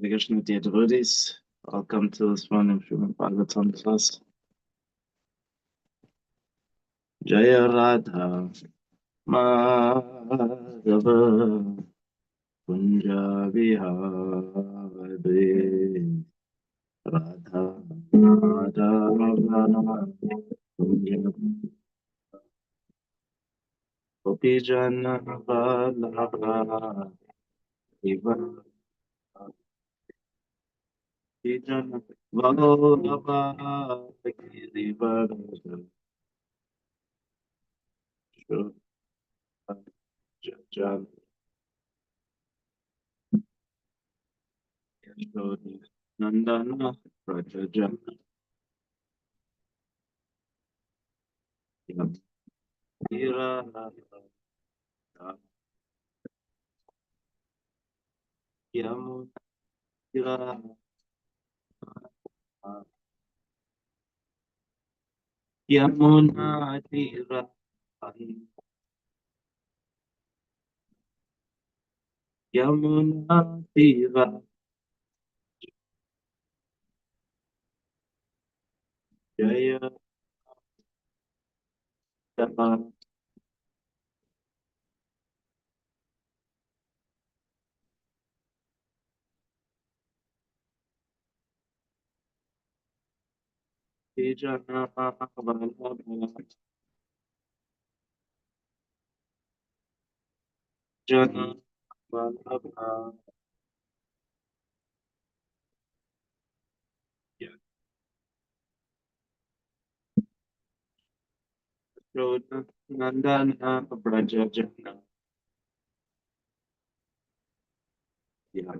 Krishna dear devotees, welcome to this morning Srimad Bhagavatam class. Jaya Radha Madhava Kunja Vihare Radha Madhava Kunja Gopijana Vallabha Iva Gopijana Vallabha Girivardhana Jan Nandana Rajajana Ira Yamuna Yamuna Tira Yamuna Tira Jaya Dama Jana Vallabha Jana Vallabha Yashoda Nandana Brajajana Tira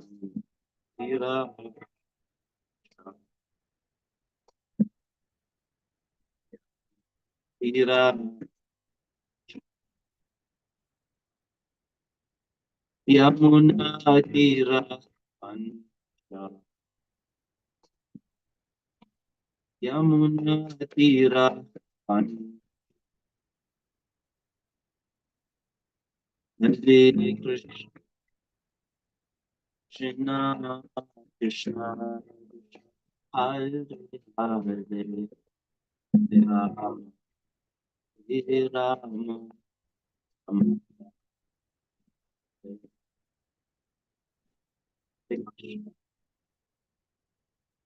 Tira Yamuna Tira Yamuna Tira Hare Krishna Krishna Hare Hare Ram Hare Ram Ram Hare Krishna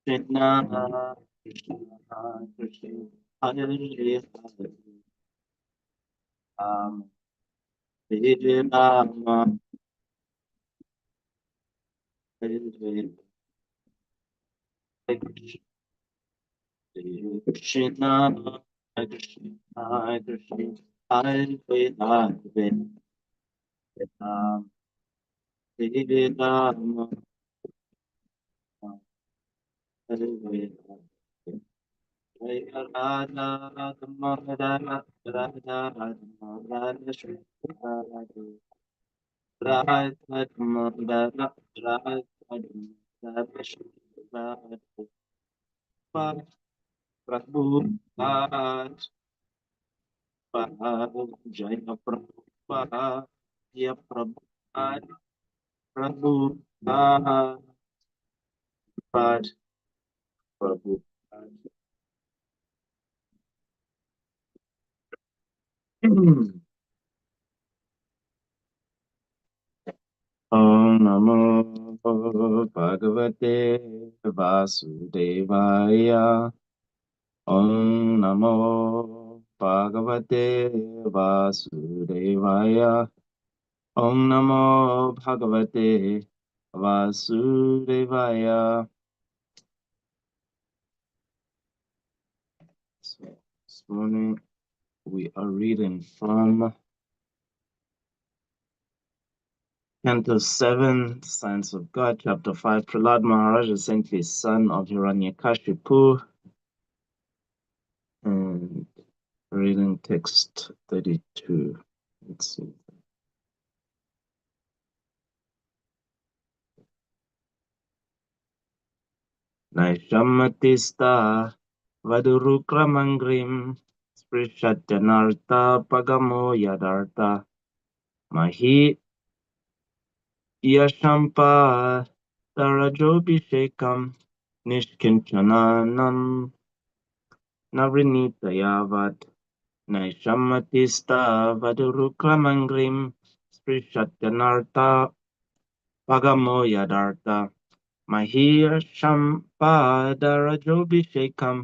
Krishna Krishna Hare Hare Ram Hare Ram Hare Hare Krishna Krishna Krishna Hare Hare Ram Hare Ram Hare Hare Jaya Radha Radha Radha Radha Radha Radha Radha Prabhupada, Jaya Prabhupada, Jaya Prabhupada, Prabhupada, Prabhupada. Om Namo Bhagavate Vasudevaya. Om Namo Bhagavate Vasudevaya. Om Namo Bhagavate Vasudevaya. So this morning we are reading from Canto 7, Science of God, Chapter 5, Prahlad Maharaj, the saintly son of Hiranyakashipu, and reading text 32. Let's see. Naishamatista Vadurukramangrim Sprishatyanartha Pagamo Yadartha Mahi Yashampa Darajobhishekam Nishkinchananam Navrinitayavat Naishamatista Vadurukramangrim Sprishatyanarta Pagamo Yadarta Mahiyasham Padarajobhishekam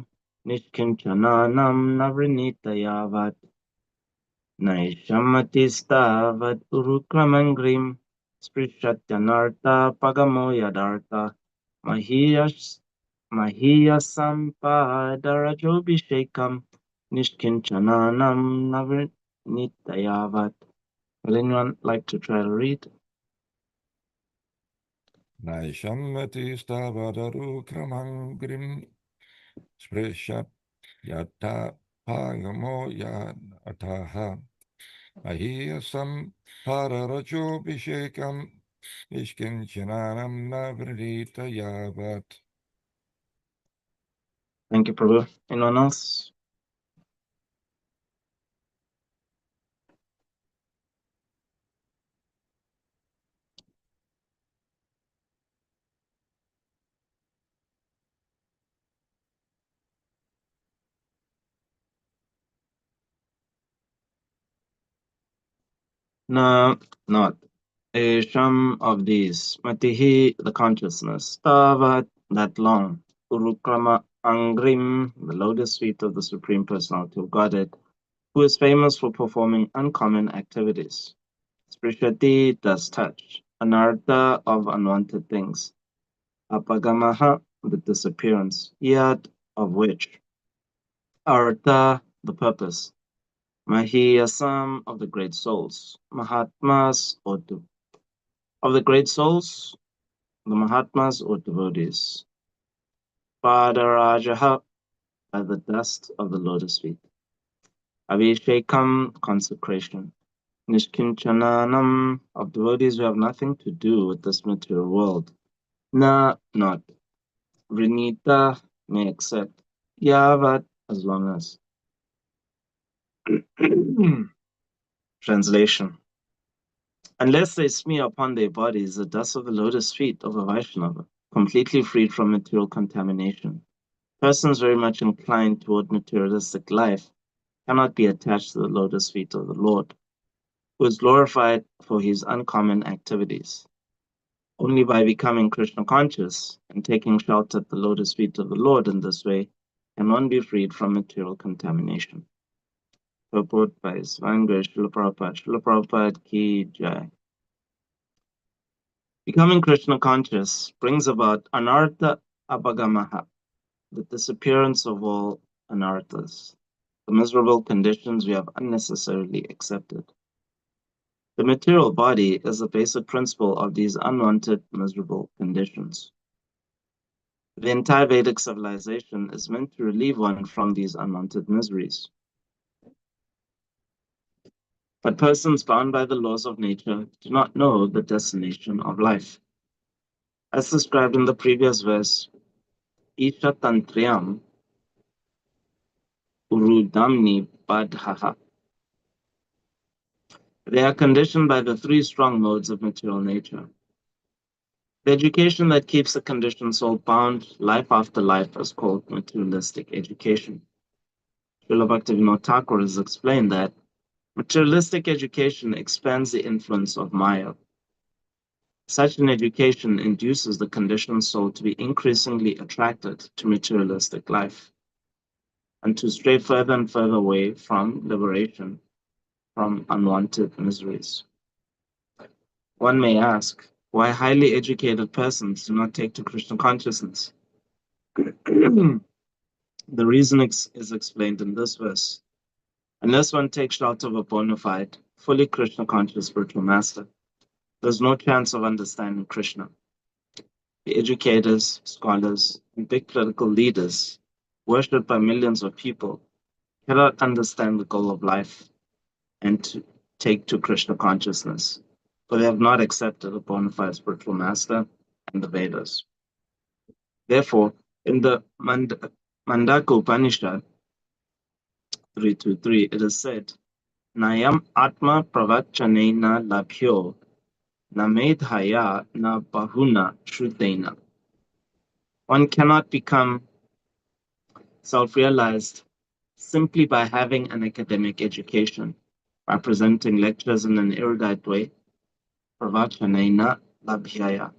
Nishkinchananam Navrinitayavat Naishamatistavad Urukramangrim Sprishatyanarta Pagamo Yadarta Mahiyasampadarajoabhishekam Nishkinchananam Navrinitayavat. Would anyone like to try to read? Naishammati stavadaru kramangrim sprishat yata pagamo yataha ahiyasam pararajo bhishekam ishkinchananam navridita yavat. Thank you, Prabhu. Anyone else? No, not. Some of these. Matihi, the consciousness. Tavat, that long. Urukrama Angrim, the lotus feet of the Supreme Personality of Godhead, who is famous for performing uncommon activities. Sprishati does touch. Anartha of unwanted things. Apagamaha, the disappearance. Yat, of which. Artha, the purpose. Mahiyasam, of the great souls. Mahatmas, or of the great souls, the Mahatmas or devotees. Padarajaha, by the dust of the lotus feet. Abhishekam, consecration. Nishkinchananam, of devotees who have nothing to do with this material world. Na, not. Vrinita, may accept. Yavat, as long as. Translation. Unless they smear upon their bodies the dust of the lotus feet of a Vaishnava, completely freed from material contamination, persons very much inclined toward materialistic life cannot be attached to the lotus feet of the Lord, who is glorified for his uncommon activities. Only by becoming Krishna conscious and taking shelter at the lotus feet of the Lord in this way can one be freed from material contamination. Purport by Srila Prabhupada. Srila Prabhupada Ki Jai. Becoming Krishna conscious brings about anartha apagamaha, the disappearance of all anarthas, the miserable conditions we have unnecessarily accepted. The material body is the basic principle of these unwanted, miserable conditions. The entire Vedic civilization is meant to relieve one from these unwanted miseries. But persons bound by the laws of nature do not know the destination of life. As described in the previous verse, Isha Tantriyam Urudamni Badhaha. They are conditioned by the three strong modes of material nature. The education that keeps the conditioned soul bound life after life is called materialistic education. Srila Bhaktivinoda Thakur has explained that materialistic education expands the influence of Maya. Such an education induces the conditioned soul to be increasingly attracted to materialistic life and to stray further and further away from liberation from unwanted miseries. One may ask, why highly educated persons do not take to Krishna consciousness? The reason is explained in this verse. Unless one takes shelter of a bona fide, fully Krishna conscious spiritual master, there's no chance of understanding Krishna. The educators, scholars, and big political leaders, worshipped by millions of people, cannot understand the goal of life and to take to Krishna consciousness, for they have not accepted a bona fide spiritual master and the Vedas. Therefore, in the Mandaka Upanishad 323, it is said, Nayam Atma Pravachanena Labhyo na medhaya na bahuna shrutena. One cannot become self-realized simply by having an academic education, by presenting lectures in an erudite way, pravachanena labhyaya,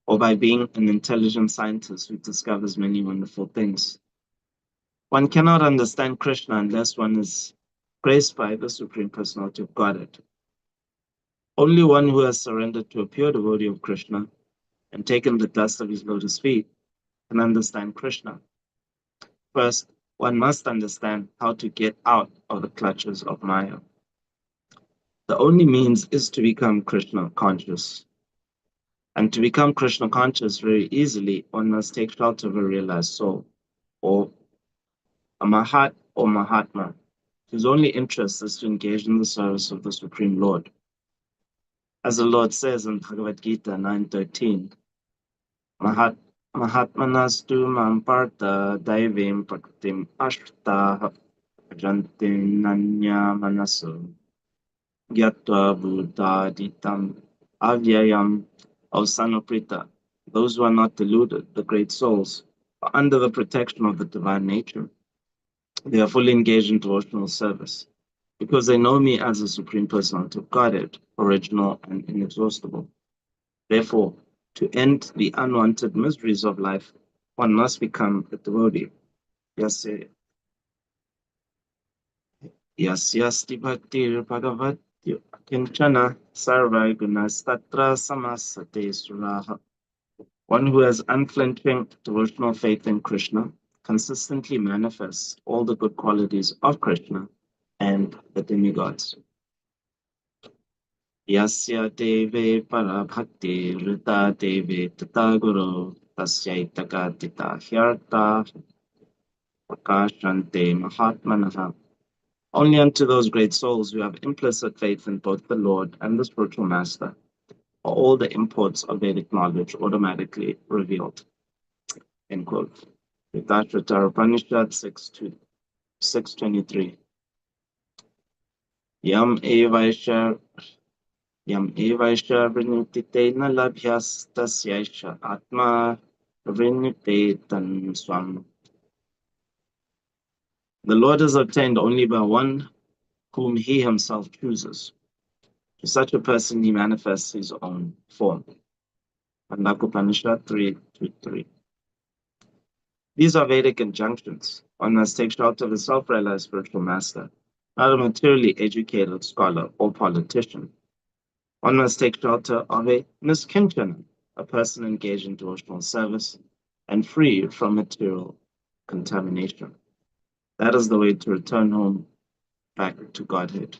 or by being an intelligent scientist who discovers many wonderful things. One cannot understand Krishna unless one is graced by the Supreme Personality of Godhead. Only one who has surrendered to a pure devotee of Krishna and taken the dust of his lotus feet can understand Krishna. First, one must understand how to get out of the clutches of Maya. The only means is to become Krishna conscious. And to become Krishna conscious very easily, one must take shelter of a realized soul, or a Mahat or Mahatma, whose only interest is to engage in the service of the Supreme Lord. As the Lord says in Bhagavad Gita 9:13, Mahatmanastu mamparta daivim praktim ashta bhajanti nanya manasu gyatva buddhaditam avyayam. O son of Prita, those who are not deluded, the great souls, are under the protection of the divine nature. They are fully engaged in devotional service because they know me as the Supreme Personality of Godhead, original and inexhaustible. Therefore, to end the unwanted miseries of life, one must become a devotee. Yasyasti bhaktir bhagavat kinchana sarva gunastatra samasate suraha. One who has unflinching devotional faith in Krishna consistently manifests all the good qualities of Krishna and the demigods. Yasya deve parabhakti rita deve tata guru tasyaitaka tita hyarta prakashante mahatmanaha. Only unto those great souls who have implicit faith in both the Lord and the spiritual master are all the imports of Vedic knowledge automatically revealed. End quote. Vitashtara Upanishad 6:23. Yam evaisha vrinutitena labhyastasyaisha atma vrinute swam. The Lord is obtained only by one whom he himself chooses. To such a person he manifests his own form. Upanishad 3:3. These are Vedic injunctions. One must take shelter of a self-realized spiritual master, not a materially educated scholar or politician. One must take shelter of a niskinchana, a person engaged in devotional service and free from material contamination. That is the way to return home back to Godhead.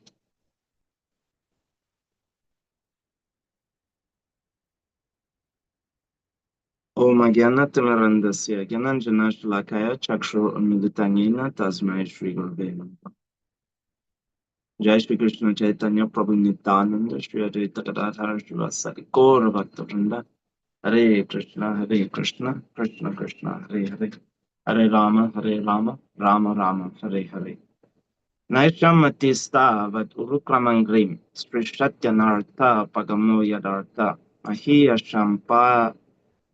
Om Agyanatimirandasya Gyananjana Shalakaya Chakshur Unmilitangena Tasmai Shri Gurave Namaha. Jai Shri Krishna Chaitanya Prabhu Nityananda Shri Advaita Gadadhara Srivasadi Gaura Bhakta Vrinda. Hare Krishna, Krishna Krishna, Hare Hare. Hare Rama, Rama Rama, Hare Hare. Naisham Matista Vat Urukramangrim Srishatyanartha Pagamo Yadartha Mahiya Shampa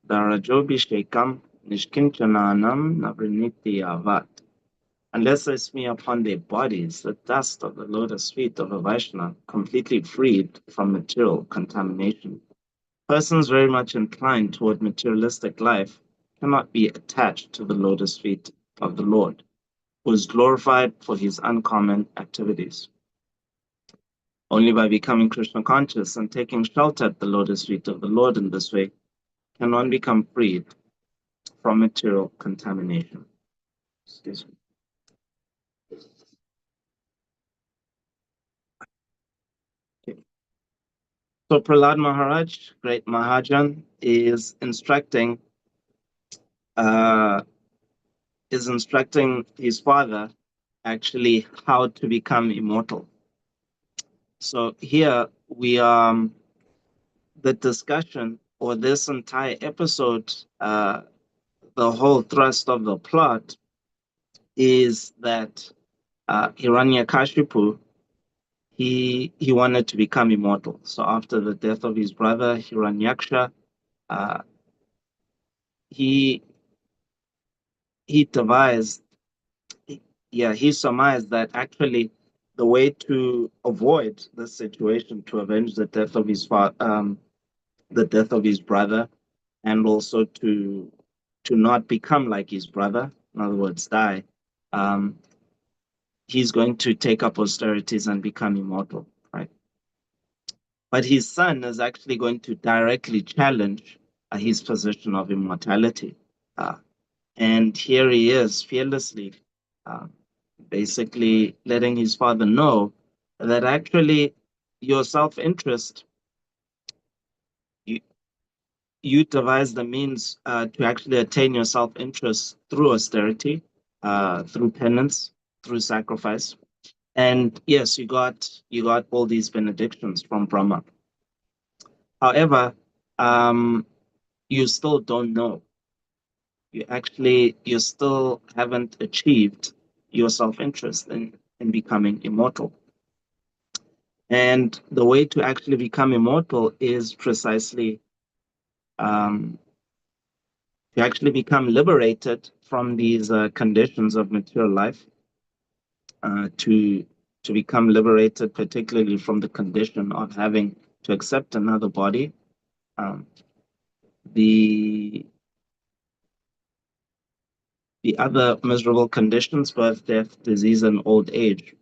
Darajobhishekam Nishkinchananam Navriniti Avat. Unless they smear upon their bodies the dust of the lotus feet of a Vaishnava, completely freed from material contamination. Persons very much inclined toward materialistic life cannot be attached to the lotus feet of the Lord, who is glorified for his uncommon activities. Only by becoming Krishna conscious and taking shelter at the lotus feet of the Lord in this way can one become freed from material contamination. Excuse me. Okay. So Prahlad Maharaj, great Mahajan, is instructing his father actually how to become immortal. So here we the discussion or this entire episode, the whole thrust of the plot is that Hiranyakashipu, he wanted to become immortal. So after the death of his brother Hiranyaksha, he devised, he surmised that actually the way to avoid this situation, to avenge the death of the death of his brother, and also to not become like his brother, in other words, die, um, he's going to take up austerities and become immortal, right? But his son is actually going to directly challenge his position of immortality. Uh, and here he is fearlessly, uh, basically letting his father know that actually your self-interest, you, you devise the means to actually attain your self-interest through austerity, through penance, through sacrifice. And yes, you got all these benedictions from Brahma. However, um, you still don't know. You still haven't achieved your self-interest in becoming immortal. And the way to actually become immortal is precisely um, to actually become liberated from these conditions of material life, to become liberated, particularly from the condition of having to accept another body, um, the other miserable conditions, birth, death, disease, and old age.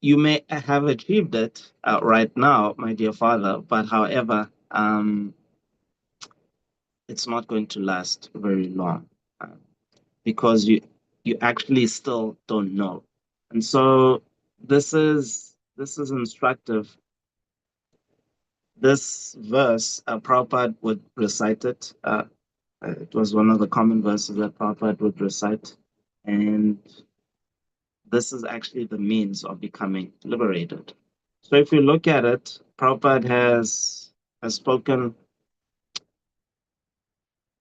You may have achieved it right now, my dear father, but however, it's not going to last very long, because you actually still don't know. And so this is instructive. This verse, Prabhupada would recite it. It was one of the common verses that Prabhupada would recite. And this is actually the means of becoming liberated. So if you look at it, Prabhupada has spoken,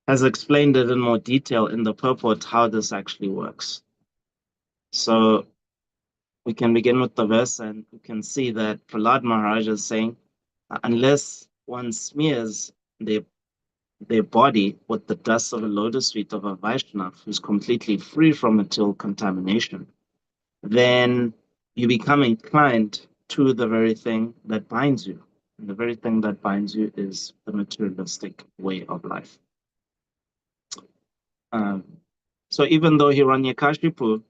has explained it in more detail in the purport how this actually works. So we can begin with the verse and we can see that Prahlad Maharaj is saying, unless one smears their body with the dust of a lotus feet of a Vaishnava who's completely free from material contamination, then you become inclined to the very thing that binds you. And the very thing that binds you is the materialistic way of life. Um, so even though Hiranyakashipu,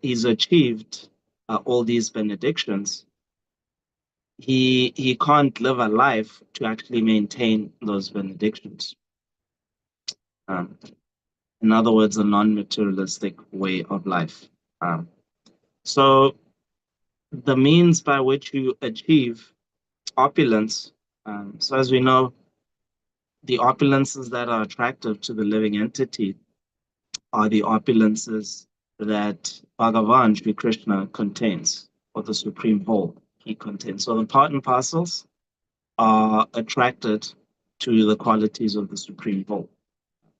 he's achieved all these benedictions, he can't live a life to actually maintain those benedictions. Um, in other words, a non-materialistic way of life. So the means by which you achieve opulence, so as we know, the opulences that are attractive to the living entity are the opulences that Bhagavan, Sri Krishna, contains, or the Supreme Whole he contains. So the part and parcels are attracted to the qualities of the Supreme Whole.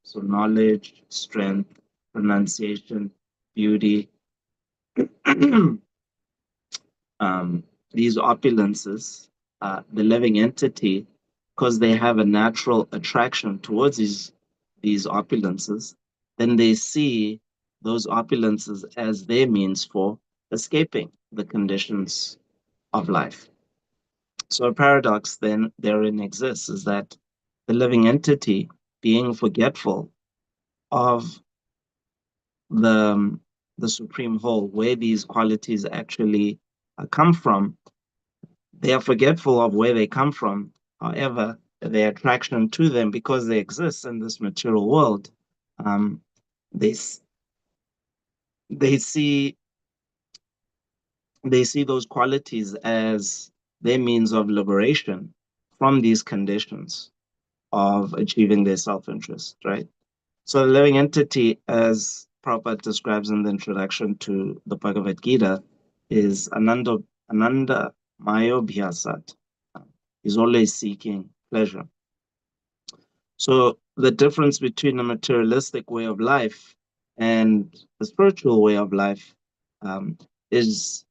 So knowledge, strength, pronunciation, beauty, these opulences, the living entity, because they have a natural attraction towards these opulences, then they see those opulences as their means for escaping the conditions of life. So a paradox then therein exists is that the living entity, being forgetful of the the supreme whole, where these qualities actually come from, they are forgetful of where they come from. However, their attraction to them, because they exist in this material world, um, they they see they see those qualities as their means of liberation from these conditions of achieving their self-interest, right? So the living entity, as Prabhupada describes in the introduction to the Bhagavad Gita, is Ananda Mayo Bhyasat. He's always seeking pleasure. So the difference between a materialistic way of life and a spiritual way of life, um, is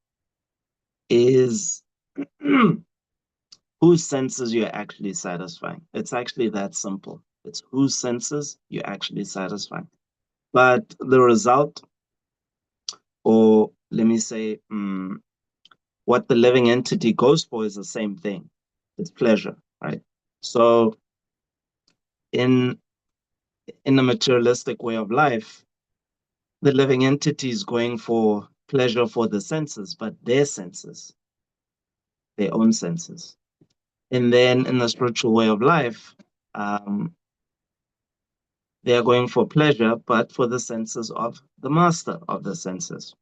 is whose senses you're actually satisfying. It's actually that simple. It's whose senses you're actually satisfying. But the result, or let me say, what the living entity goes for is the same thing. It's pleasure, right? So in a materialistic way of life, the living entity is going for pleasure for the senses, but their senses, their own senses. And then in the spiritual way of life, they are going for pleasure, but for the senses of the master of the senses.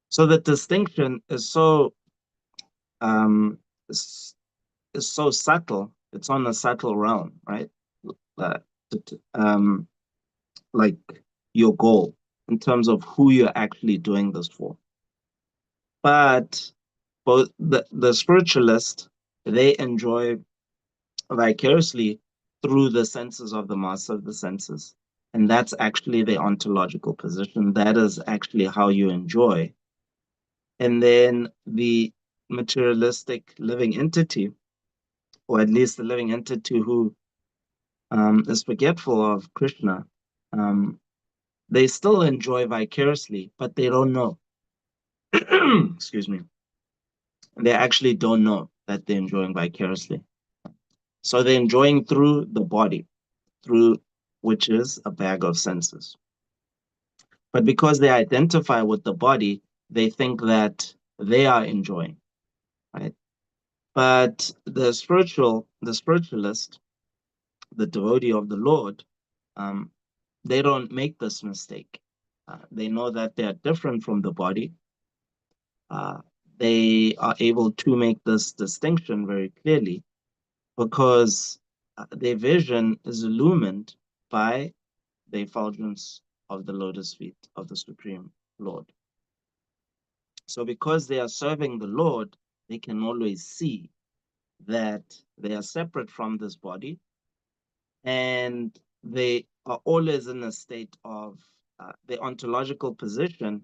So the distinction is so um, is, is so subtle. It's on a subtle realm, right? Uh, um, like your goal in terms of who you're actually doing this for. But for the spiritualist, they enjoy vicariously through the senses of the master of the senses. And that's actually the ontological position. That is actually how you enjoy. And then the materialistic living entity, or at least the living entity who is forgetful of Krishna, they still enjoy vicariously, but they don't know. Excuse me. They actually don't know that they're enjoying vicariously. So they're enjoying through the body, through which is a bag of senses. But because they identify with the body, they think that they are enjoying, right? But the spiritualist, the devotee of the Lord, um, they don't make this mistake. They know that they are different from the body. Uh, they are able to make this distinction very clearly because their vision is illumined by the effulgence of the lotus feet of the Supreme Lord. So because they are serving the Lord, they can always see that they are separate from this body and they are always in a state of the ontological position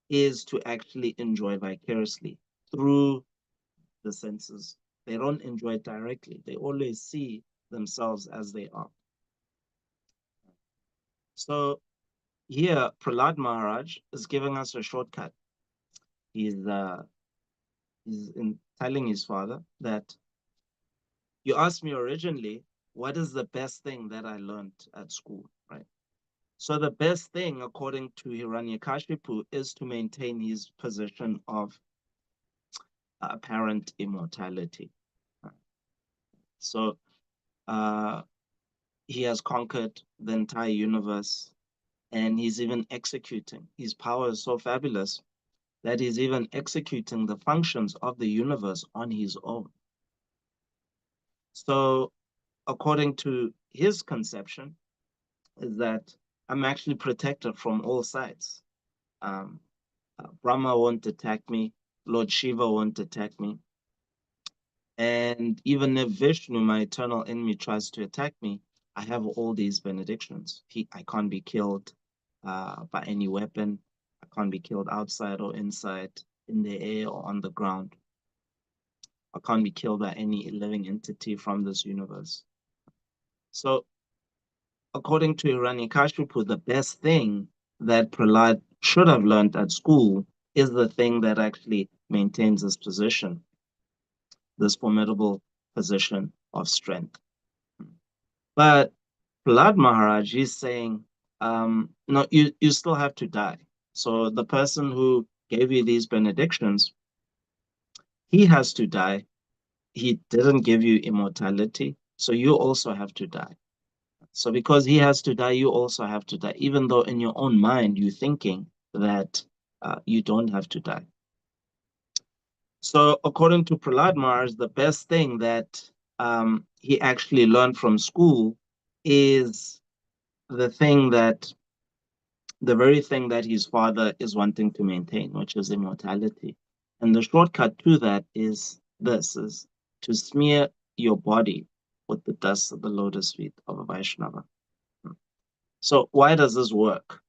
is to actually enjoy vicariously through the senses. They don't enjoy it directly. They always see themselves as they are. So here, Prahlad Maharaj is giving us a shortcut. He's telling his father that you asked me originally, what is the best thing that I learned at school, right? So the best thing, according to Hiranyakashipu, is to maintain his position of apparent immortality. So uh, he has conquered the entire universe, and he's even executing. His power is so fabulous that he's even executing the functions of the universe on his own. So according to his conception, is that I'm actually protected from all sides. Um, Brahma won't attack me, Lord Shiva won't attack me. And even if Vishnu, my eternal enemy, tries to attack me, I have all these benedictions. I can't be killed by any weapon. I can't be killed outside or inside, in the air or on the ground. I can't be killed by any living entity from this universe. So according to Hiranyakashipu, the best thing that Prahlad should have learned at school is the thing that actually maintains his position, this formidable position of strength. But Prahlad Maharaj is saying, no, you still have to die. So the person who gave you these benedictions, he has to die. He didn't give you immortality, so you also have to die. So because he has to die, you also have to die, even though in your own mind you're thinking that you don't have to die. So according to Prahlad Maharaj, the best thing that he actually learned from school is the very thing that his father is wanting to maintain, which is immortality. And the shortcut to that is to smear your body with the dust of the lotus feet of a Vaishnava. So why does this work?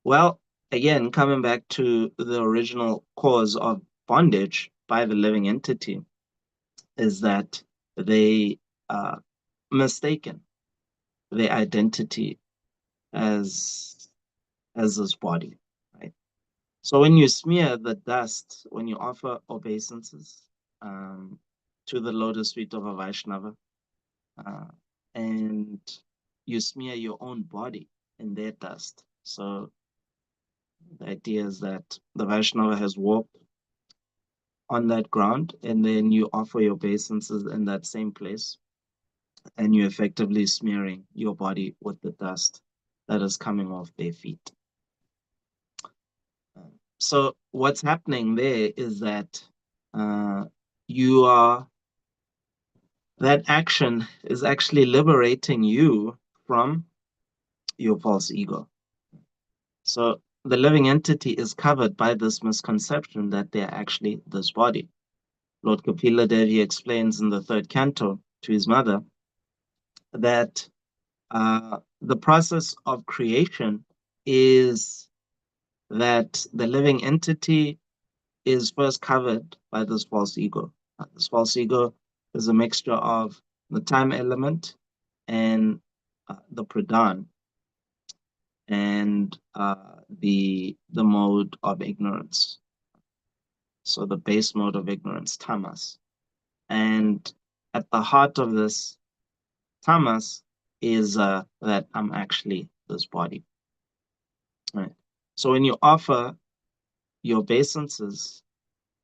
Well, again, coming back to the original cause of bondage by the living entity is that they mistaken their identity as this body, right? So when you smear the dust, when you offer obeisances to the lotus feet of a Vaishnava, and you smear your own body in their dust. So the idea is that the Vaishnava has walked on that ground, and then you offer your obeisances in that same place, and you're effectively smearing your body with the dust that is coming off their feet. So what's happening there is that that action is actually liberating you from your false ego. So the living entity is covered by this misconception that they're actually this body. Lord Kapila Devi explains in the third canto to his mother that the process of creation is that the living entity is first covered by this false ego. This false ego is a mixture of the time element and the pradhan, and the mode of ignorance. So the base mode of ignorance, tamas. And at the heart of this tamas is that I'm actually this body. Right. So when you offer your obeisances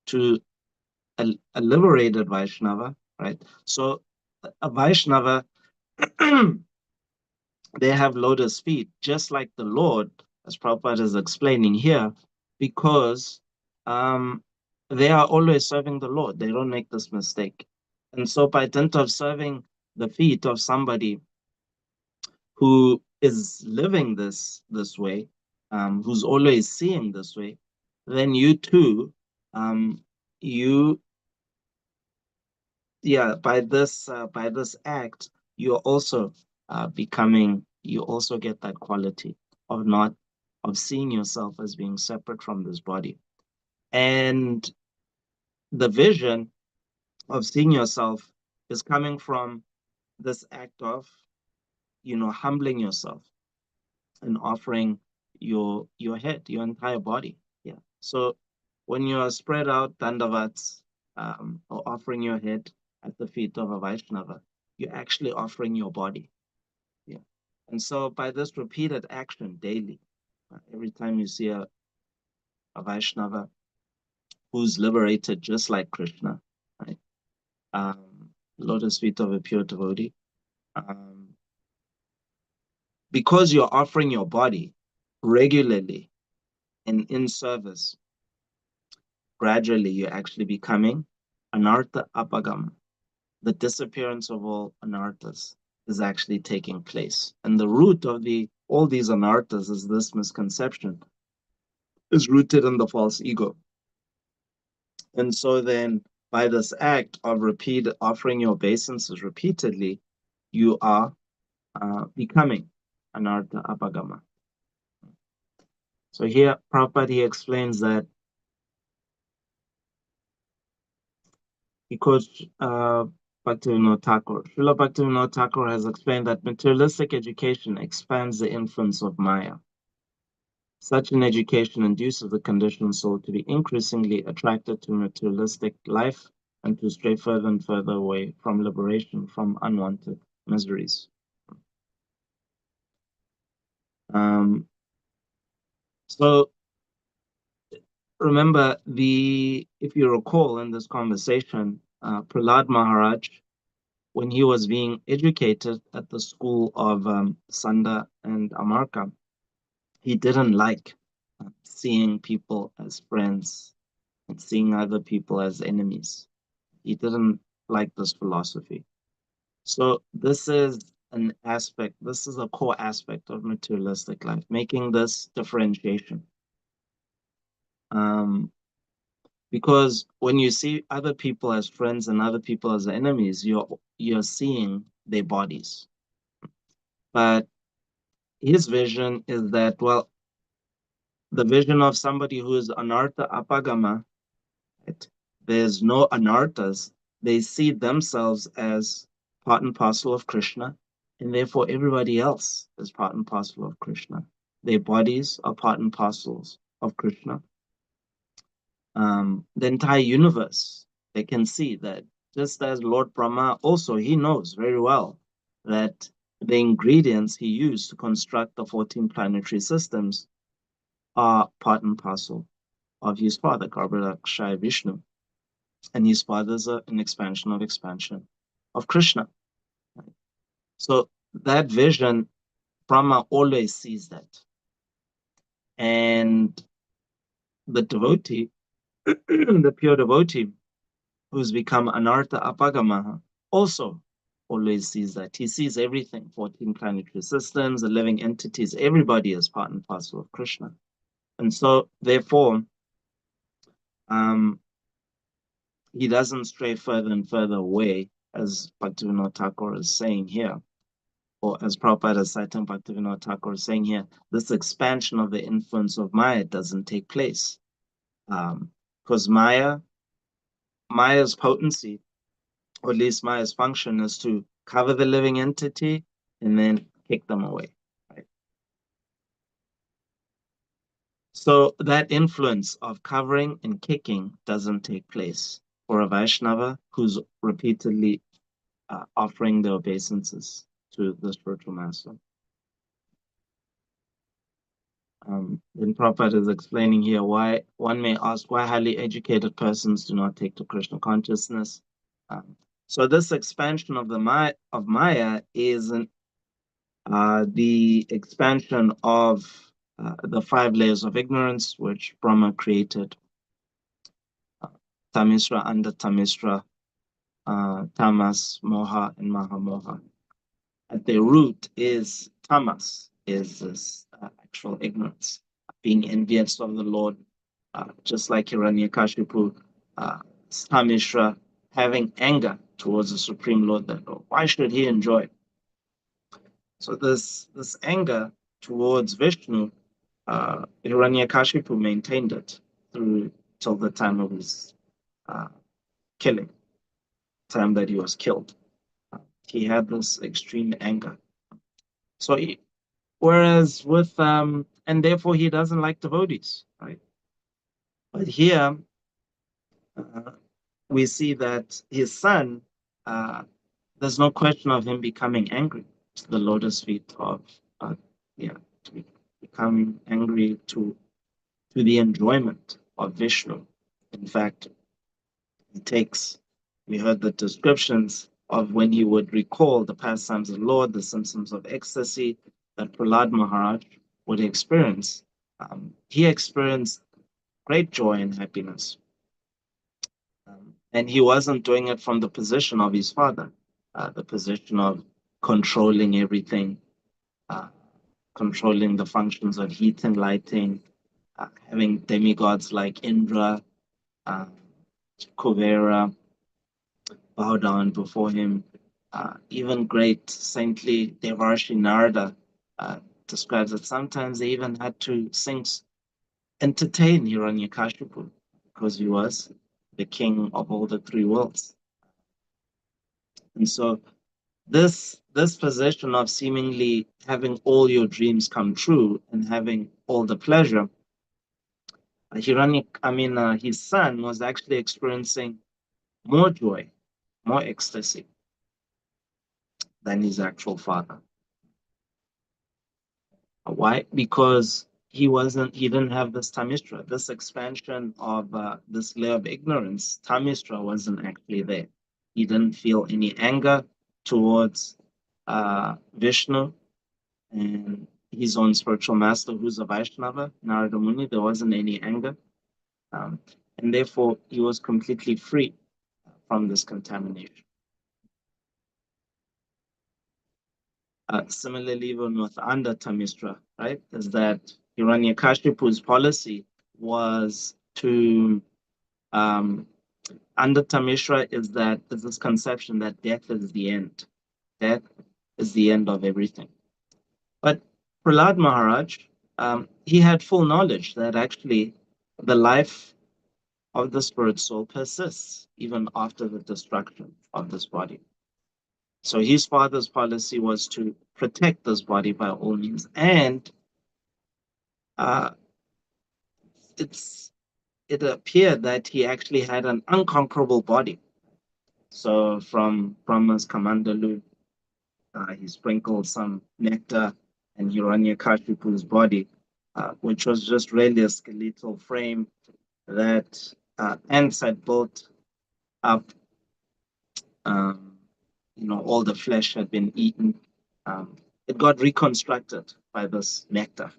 to a liberated Vaishnava, right? So a Vaishnava, they have lotus feet, just like the Lord, as Prabhupada is explaining here, because they are always serving the Lord. They don't make this mistake. And so by dint of serving the feet of somebody who is living this way, who's always seeing this way, then you too, by this act, you're also you also get that quality of seeing yourself as being separate from this body. And the vision of seeing yourself is coming from this act of, humbling yourself and offering your head, your entire body. Yeah. So when you are spread out dandavats, or offering your head at the feet of a Vaishnava, you're actually offering your body. Yeah. And so by this repeated action daily, every time you see a Vaishnava who's liberated just like Krishna, right? Lotus feet of a pure devotee, because you're offering your body regularly and in service, gradually you're actually becoming anartha apagama. The disappearance of all anarthas is actually taking place. And the root of all these anarthas is this misconception, is rooted in the false ego. And so then by this act of offering your obeisances repeatedly, you are becoming anartha apagama. So here Prabhupada explains that because Bhaktivinoda Thakur, Srila Bhaktivinoda Thakur has explained that materialistic education expands the influence of Maya. Such an education induces the conditioned soul to be increasingly attracted to materialistic life and to stray further and further away from liberation from unwanted miseries. So remember, if you recall in this conversation, Prahlad Maharaj, when he was being educated at the school of Sanda and Amarka, he didn't like seeing people as friends and seeing other people as enemies. He didn't like this philosophy. So this is a core aspect of materialistic life, making this differentiation. Because when you see other people as friends and other people as enemies, you're seeing their bodies. But his vision is that, well, the vision of somebody who is anartha apagama Right? There's no anarthas. They see themselves as part and parcel of Krishna, and therefore everybody else is part and parcel of Krishna. Their bodies are part and parcels of Krishna. The entire universe, they can see that just as Lord Brahma also, he knows very well that the ingredients he used to construct the 14 planetary systems are part and parcel of his father, Garbhodakshaya Vishnu. And his father is an expansion of Krishna. So that vision, Brahma always sees that. And the devotee, the pure devotee, who's become Anartha Apagamaha, also always sees that. He sees everything, 14 planetary systems, the living entities, everybody is part and parcel of Krishna. And so, therefore, he doesn't stray further and further away, as Bhaktivinoda Thakur is saying here, or as Prabhupada is citing Bhaktivinoda Thakur is saying here, this expansion of the influence of Maya doesn't take place. Because Maya's potency, or at least Maya's function, is to cover the living entity and then kick them away. Right? So that influence of covering and kicking doesn't take place for a Vaishnava who's repeatedly offering the obeisances to the spiritual master. Then Prabhupada is explaining here why one may ask why highly educated persons do not take to Krishna consciousness. So this expansion of Maya is the expansion of the 5 layers of ignorance which Brahma created. Tamisra, under Tamisra, Tamas, Moha, and Mahamoha. At the root is Tamas, is this actual ignorance, being envious of the Lord, just like Hiranyakashipu, Tamisra, having anger towards the Supreme Lord, that why should he enjoy? So this anger towards Vishnu, Hiranyakashipu maintained it through till the time of his killing, time that he was killed. He had this extreme anger. So whereas with and therefore he doesn't like devotees, right? But here we see that his son, there's no question of him becoming angry to the lotus feet of, to become angry to the enjoyment of Vishnu. In fact, we heard the descriptions of when he would recall the pastimes of the Lord, the symptoms of ecstasy that Prahlad Maharaj would experience. He experienced great joy and happiness. And he wasn't doing it from the position of his father, the position of controlling everything, controlling the functions of heat and lighting, having demigods like Indra, Kuvera bow down before him. Even great saintly Devarshi Narada describes that sometimes they even had to entertain Hiranyakashipu because he was the king of all the 3 worlds. And so this position of seemingly having all your dreams come true and having all the pleasure, his son was actually experiencing more joy, more ecstasy than his actual father. Why? Because he didn't have this Tamistra, this expansion of this layer of ignorance. Tamistra wasn't actually there. He didn't feel any anger towards Vishnu and his own spiritual master, who's a Vaishnava, Narada Muni. There wasn't any anger. And therefore, he was completely free from this contamination. Similarly, even with under Tamistra, right, is that Hiranyakashipu's policy was to, under Tamistra is this conception that death is the end. Death is the end of everything. But Prahlad Maharaj, he had full knowledge that actually the life of the spirit soul persists even after the destruction of this body. So his father's policy was to protect this body by all means, and uh, it appeared that he actually had an unconquerable body. So from his Kamandalu, he sprinkled some nectar and Hiranyakashipu's body, which was just really a skeletal frame that ants had built up. Um, all the flesh had been eaten. It got reconstructed by this nectar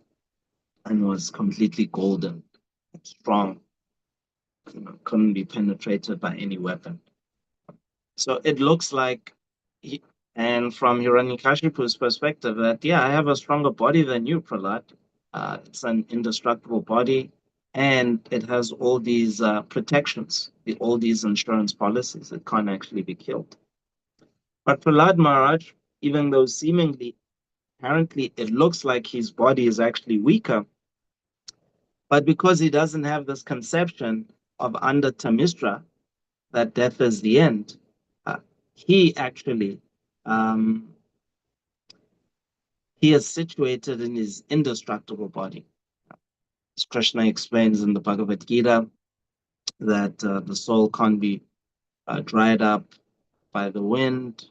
and was completely golden, strong, couldn't be penetrated by any weapon. So it looks like, and from Hiranyakashipu's perspective, that, yeah, I have a stronger body than you, Prahlad. It's an indestructible body, and it has all these protections, all these insurance policies. It can't actually be killed. But Prahlad Maharaj, even though seemingly, apparently, it looks like his body is actually weaker, but because he doesn't have this conception of under Tamistra, that death is the end, uh, he actually he is situated in his indestructible body. As Krishna explains in the Bhagavad Gita, that the soul can't be dried up by the wind,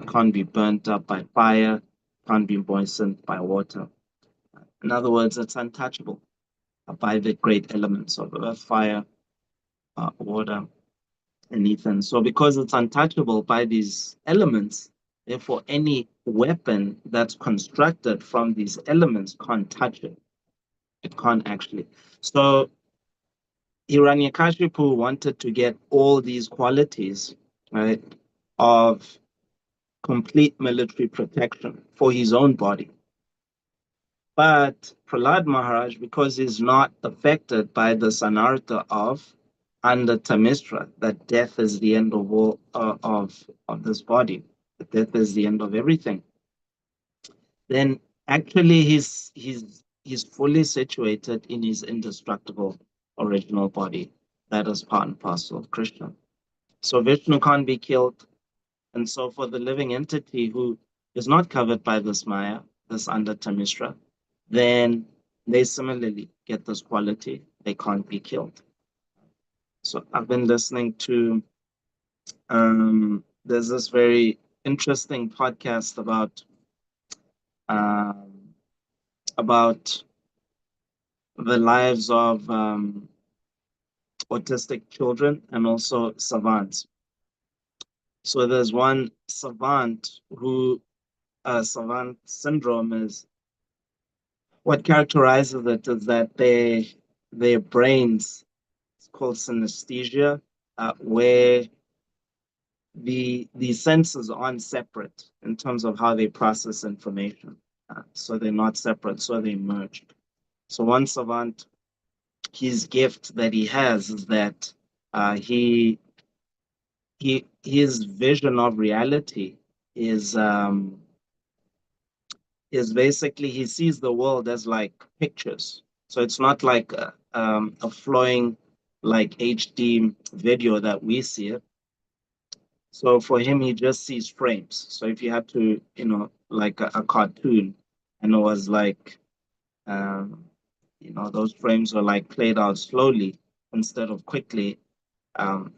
can't be burnt up by fire, can't be moistened by water. In other words, it's untouchable by the great elements of earth, fire, water, and ethan. So because it's untouchable by these elements, therefore any weapon that's constructed from these elements can't touch it. It can't actually. So Hiranyakashipu wanted to get all these qualities, right, of complete military protection for his own body. But Prahlad Maharaj, because he's not affected by the sanartha of under Tamistra, that death is the end of all of this body, that death is the end of everything, then actually he's fully situated in his indestructible original body. That is part and parcel of Krishna. So Vishnu can't be killed. And so for the living entity who is not covered by this Maya, this under Tamistra, then they similarly get this quality. They can't be killed. So I've been listening to, there's this very interesting podcast um, about the lives of autistic children and also savants. So there's one savant who, savant syndrome is, what characterizes it is that their brains, it's called synesthesia, where the senses aren't separate in terms of how they process information. So they're not separate, so they merged. So one savant, his gift that he has is that his vision of reality is basically he sees the world as like pictures. So it's not like a flowing like HD video that we see it. So for him, he just sees frames. So if you had to, like a cartoon, and it was like, those frames were like played out slowly instead of quickly,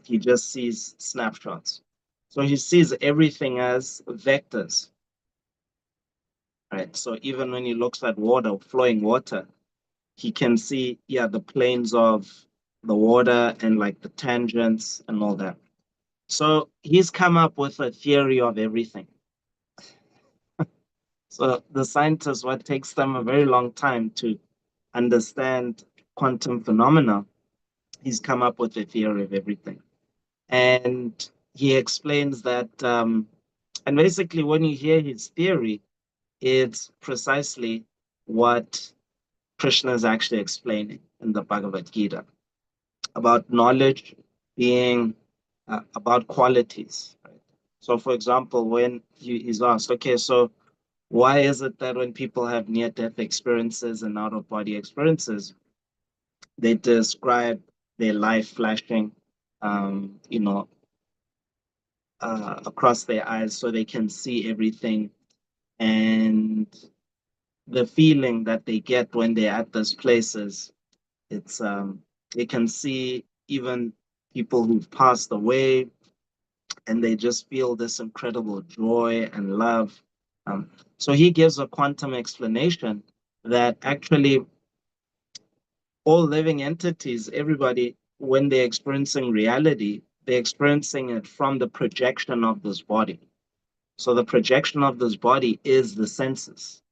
he just sees snapshots. So he sees everything as vectors, right? So even when he looks at water, flowing water, he can see, yeah, the planes of the water and like the tangents and all that. So he's come up with a theory of everything. So the scientists, what takes them a very long time to understand quantum phenomena, he's come up with a theory of everything. And he explains that, and basically when you hear his theory, it's precisely what Krishna is actually explaining in the Bhagavad Gita about knowledge being about qualities. Right? So, for example, when he's asked, okay, so why is it that when people have near-death experiences and out-of-body experiences, they describe their life flashing, across their eyes so they can see everything. And the feeling that they get when they're at those places, it's they can see even people who've passed away, and they just feel this incredible joy and love. So he gives a quantum explanation that actually all living entities, everybody, when they're experiencing reality, they're experiencing it from the projection of this body. So the projection of this body is the senses.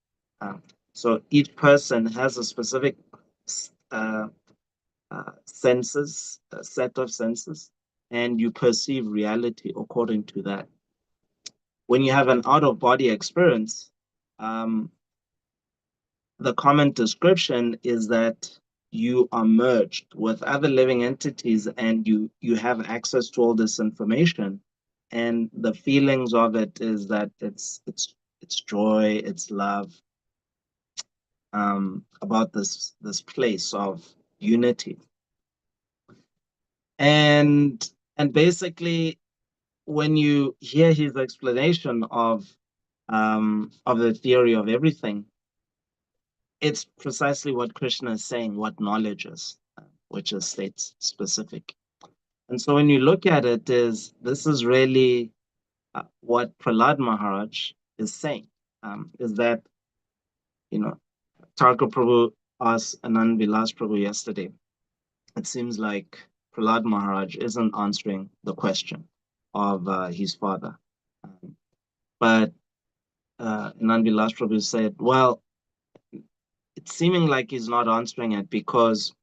Uh, so each person has a specific uh, senses, a set of senses, and you perceive reality according to that. When you have an out of body experience, um, the common description is that you are merged with other living entities, and you have access to all this information, and the feelings of it is that it's joy, it's love, about this place of unity. And basically, when you hear his explanation of the theory of everything, it's precisely what Krishna is saying, what knowledge is, which is state specific. And so when you look at it, this is really what Prahlad Maharaj is saying, is that, Tharka Prabhu asked Anand Vilas Prabhu yesterday, it seems like Prahlad Maharaj isn't answering the question of his father. But Anand Vilas Prabhu said, well, it's seeming like he's not answering it because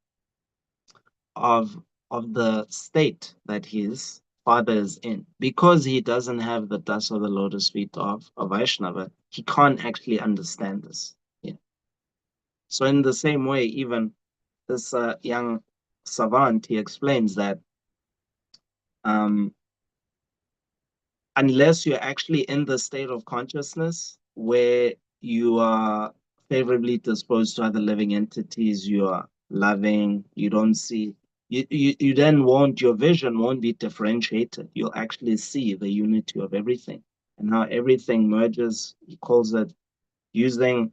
of the state that his father is in. Because he doesn't have the dust of the lotus feet of Vaishnava, he can't actually understand this. Yeah. So in the same way, even this young savant, he explains that um, unless you're actually in the state of consciousness where you are favorably disposed to other living entities, you are loving, you don't see, you then won't, your vision won't be differentiated. You'll actually see the unity of everything and how everything merges. He calls it, using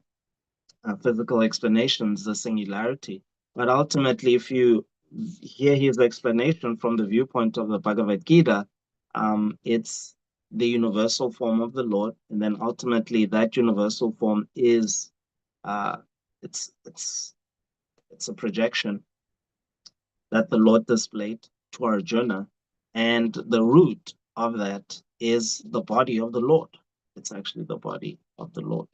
physical explanations, the singularity. But ultimately, if you hear his explanation from the viewpoint of the Bhagavad Gita, it's the universal form of the Lord, and then ultimately that universal form is uh, it's it's it's a projection that the Lord displayed to Arjuna, and the root of that is the body of the Lord. It's actually the body of the Lord.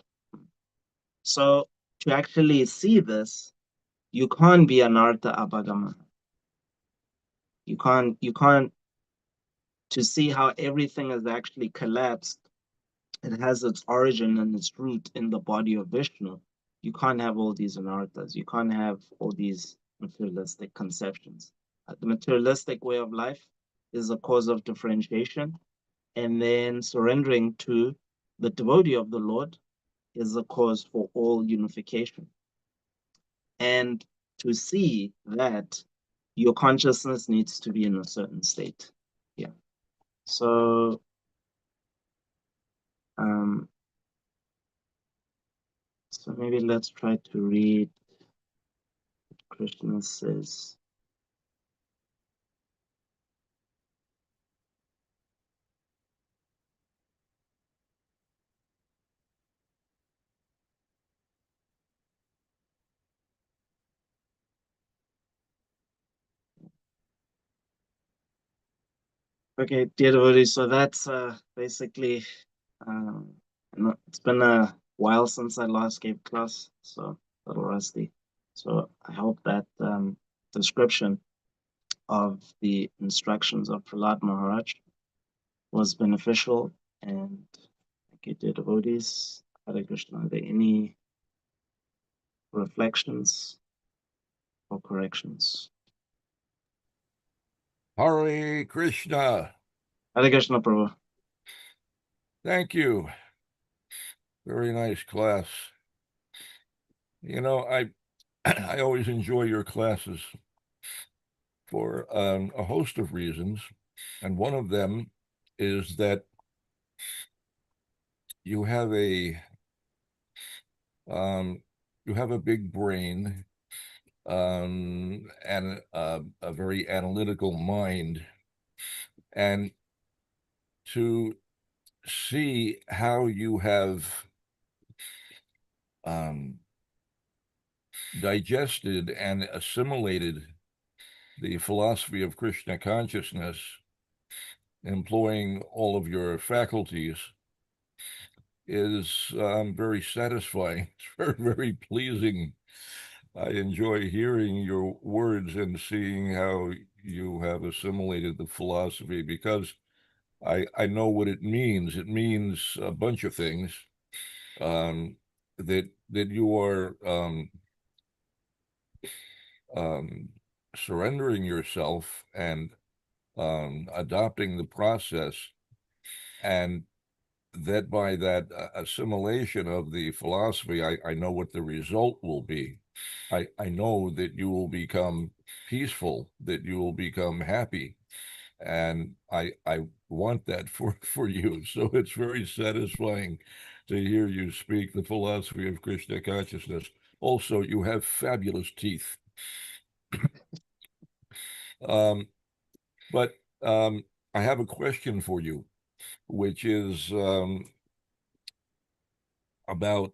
So to actually see this, you can't be anartha abhagama. You can't to see how everything has actually collapsed. It has its origin and its root in the body of Vishnu. You can't have all these anarthas. You can't have all these materialistic conceptions. The materialistic way of life is a cause of differentiation, and then surrendering to the devotee of the Lord is a cause for all unification. And to see that, your consciousness needs to be in a certain state. Yeah. So um, so maybe let's try to read what Krishna says. Okay, dear devotees, so that's basically, um, it's been a while since I last gave class, so a little rusty. So I hope that description of the instructions of Prahlad Maharaj was beneficial. And thank you, dear devotees. Hare Krishna. Are there any reflections or corrections? Hare Krishna. Hare Krishna, Prabhu. Thank you. Very nice class. I I always enjoy your classes. for a host of reasons. And one of them is that you have a big brain, and a very analytical mind, and to see how you have digested and assimilated the philosophy of Krishna consciousness, employing all of your faculties, is very satisfying. It's very, very pleasing. I enjoy hearing your words and seeing how you have assimilated the philosophy, because I know what it means. It means a bunch of things. That you are surrendering yourself and adopting the process, and that by that assimilation of the philosophy, I know what the result will be. I know that you will become peaceful, that you will become happy, and I want that for you. So it's very satisfying to hear you speak the philosophy of Krishna consciousness. Also, you have fabulous teeth. But I have a question for you, which is about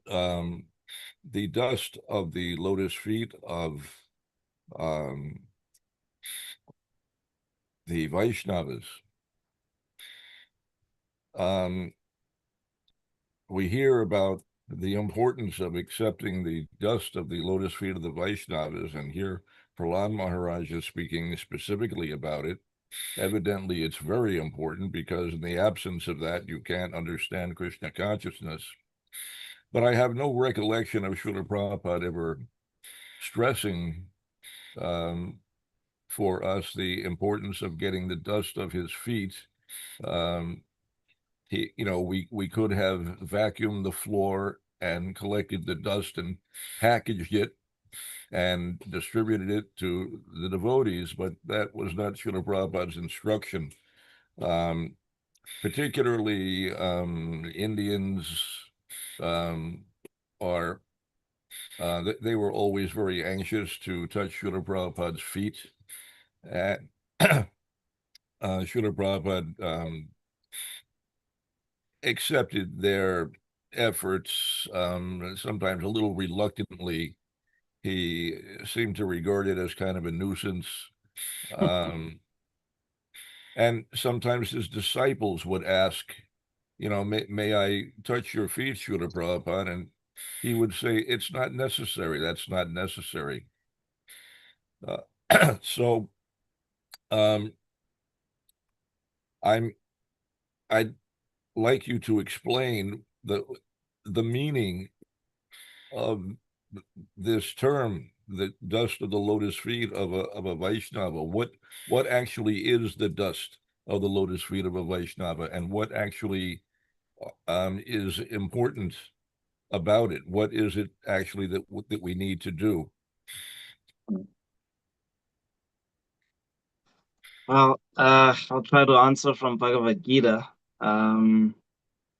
the dust of the lotus feet of um, the Vaishnavas. We hear about the importance of accepting the dust of the lotus feet of the Vaishnavas, and here Prahlad Maharaj is speaking specifically about it. Evidently, it's very important, because in the absence of that, you can't understand Krishna consciousness. But I have no recollection of Srila Prabhupada ever stressing for us the importance of getting the dust of his feet. We could have vacuumed the floor and collected the dust and packaged it and distributed it to the devotees, but that was not Srila Prabhupada's instruction. Particularly Indians are they were always very anxious to touch Srila Prabhupada's feet. And Srila Prabhupada accepted their efforts, sometimes a little reluctantly. He seemed to regard it as kind of a nuisance. And sometimes his disciples would ask, may I touch your feet, Srila Prabhupada? And he would say, it's not necessary. That's not necessary. So I'd like you to explain the meaning of this term, the dust of the lotus feet of a Vaishnava. What actually is the dust of the lotus feet of a Vaishnava, and what actually is important about it? What is it actually that we need to do? Well, I'll try to answer from Bhagavad Gita.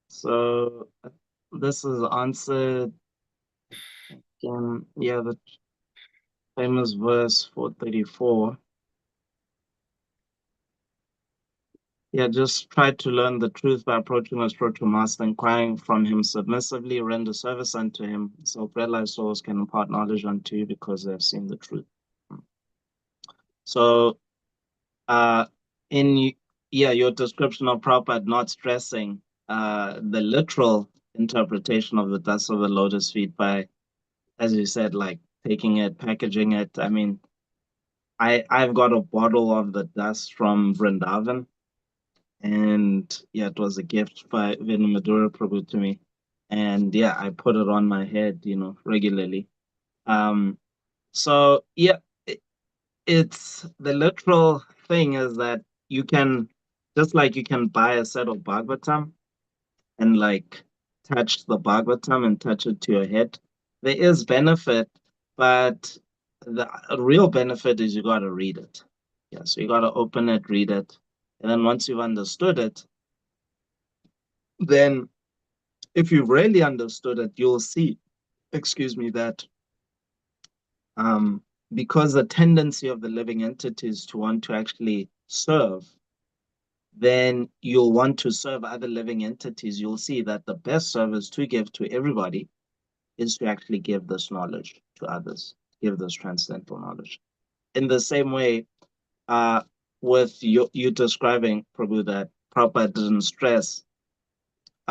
So this is answered in, the famous verse 434. Yeah, just try to learn the truth by approaching our spiritual master, inquiring from him submissively, render service unto him. Self-realized souls can impart knowledge unto you because they have seen the truth. So, in your description of Prabhupada not stressing the literal interpretation of the dust of the lotus feet by, as you said, like taking it, packaging it. I mean, I've got a bottle of the dust from Vrindavan, and it was a gift by Venumadura Prabhu to me, and I put it on my head, regularly. So it's the literal thing is that you can, just like you can buy a set of Bhagavatam and like touch the Bhagavatam and touch it to your head. There is benefit, but the real benefit is you got to read it. Yeah, so you got to open it, read it. And then once you've understood it, then if you've really understood it, you'll see, excuse me, that because the tendency of the living entity is to want to actually serve, then you'll want to serve other living entities. You'll see that the best service to give to everybody is to actually give this knowledge to others, give this transcendental knowledge. In the same way, uh, with you describing, Prabhu, that Prabhupada didn't stress